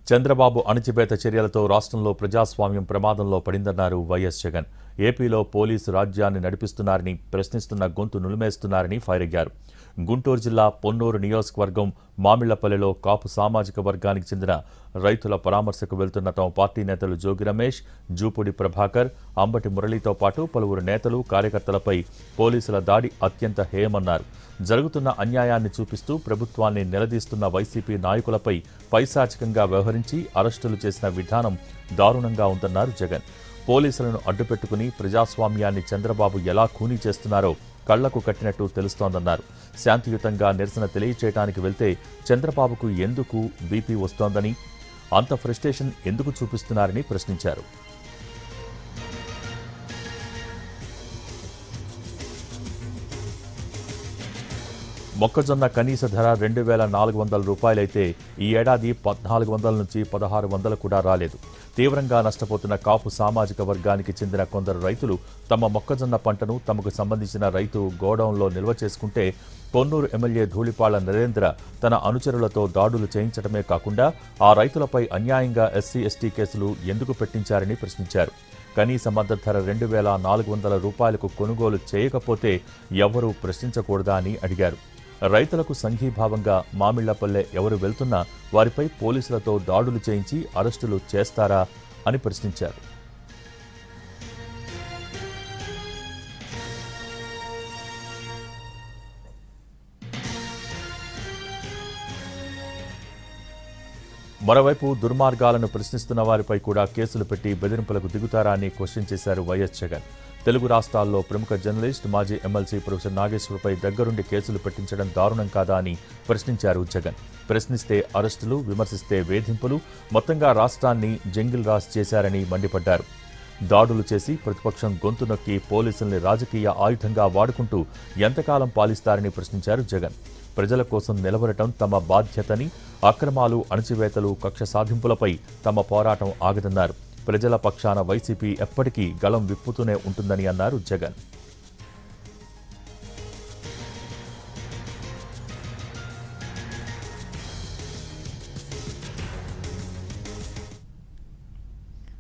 చంద్రబాబు అణచివేత చర్యలతో రాష్ట్రంలో ప్రజాస్వామ్యం ప్రమాదంలో పడిందన్నారు వైఎస్ జగన్. ఏపీలో పోలీసు రాజ్యాన్ని నడిపిస్తున్నారని, ప్రశ్నిస్తున్న గొంతు నులిమేస్తున్నారని ఫైర్ అయ్యారు. గుంటూరు జిల్లా పొన్నూరు నియోజకవర్గం మామిళ్లపల్లెలో కాపు సామాజిక వర్గానికి చెందిన రైతుల పరామర్శకు వెళ్తున్న తమ పార్టీ నేతలు జోగి రమేష్, జూపూడి ప్రభాకర్, అంబటి మురళితో పాటు పలువురు నేతలు, కార్యకర్తలపై పోలీసుల దాడి అత్యంత హేయమన్నారు. జరుగుతున్న అన్యాయాన్ని చూపిస్తూ ప్రభుత్వాన్ని నిలదీస్తున్న వైసీపీ నాయకులపై పైశాచికంగా వ్యవహరించి అరెస్టులు చేసిన విధానం దారుణంగా ఉందన్నారు జగన్. పోలీసులను అడ్డుపెట్టుకుని ప్రజాస్వామ్యాన్ని చంద్రబాబు ఎలా ఖూనీ చేస్తున్నారో కళ్లకు కట్టినట్టు తెలుస్తోందన్నారు. శాంతియుతంగా నిరసన తెలియచేయడానికి వెళ్తే చంద్రబాబుకు ఎందుకు బీపీ వస్తోందని, అంత ఫ్రస్ట్రేషన్ ఎందుకు చూపిస్తున్నారని ప్రశ్నించారు. మొక్కజొన్న కనీస ధర 2,400 రూపాయలైతే ఈ ఏడాది 1,400 నుంచి 1,600 కూడా రాలేదు. తీవ్రంగా నష్టపోతున్న కాపు సామాజిక వర్గానికి చెందిన కొందరు రైతులు తమ మొక్కజొన్న పంటను తమకు సంబంధించిన రైతు గోడౌన్లో నిల్వ చేసుకుంటే పొన్నూరు ఎమ్మెల్యే ధూళిపాళ్ల నరేంద్ర తన అనుచరులతో దాడులు చేయించడమే కాకుండా ఆ రైతులపై అన్యాయంగా ఎస్సీ, ఎస్టీ కేసులు ఎందుకు పెట్టించారని ప్రశ్నించారు. కనీస మద్దతు ధర 2,400 రూపాయలకు కొనుగోలు చేయకపోతే ఎవరూ ప్రశ్నించకూడదా అని అడిగారు. రైతులకు సంఘీభావంగా మామిళ్లపల్లె ఎవరు వెళ్తున్నా వారిపై పోలీసులతో దాడులు చేయించి అరెస్టులు చేస్తారా అని ప్రశ్నించారు. మరోవైపు దుర్మార్గాలను ప్రశ్నిస్తున్న వారిపై కూడా కేసులు పెట్టి బెదిరింపులకు దిగుతారా అని క్వశ్చన్ చేశారు వైఎస్ జగన్. తెలుగు రాష్ట్రాల్లో ప్రముఖ జర్నలిస్ట్, మాజీ ఎమ్మెల్సీ ప్రొఫెసర్ నాగేశ్వర్పై దగ్గరుండి కేసులు పెట్టించడం దారుణం కాదా అని ప్రశ్నించారు జగన్. ప్రశ్నిస్తే అరెస్టులు, విమర్శిస్తే వేధింపులు, మొత్తంగా రాష్ట్రాన్ని జంగిల్ రాజ్ చేశారని మండిపడ్డారు. దాడులు చేసి ప్రతిపక్షం గొంతు నొక్కి పోలీసుల్ని రాజకీయ ఆయుధంగా వాడుకుంటూ ఎంతకాలం పాలిస్తారని ప్రశ్నించారు జగన్. ప్రజల కోసం నిలబడటం తమ బాధ్యతని, అక్రమాలు, అణచివేతలు, కక్ష సాధింపులపై తమ పోరాటం ఆగదన్నారు. ప్రజల పక్షాన వైసీపీ ఎప్పటికీ గళం విప్పుతూనే ఉంటుందని అన్నారు జగన్.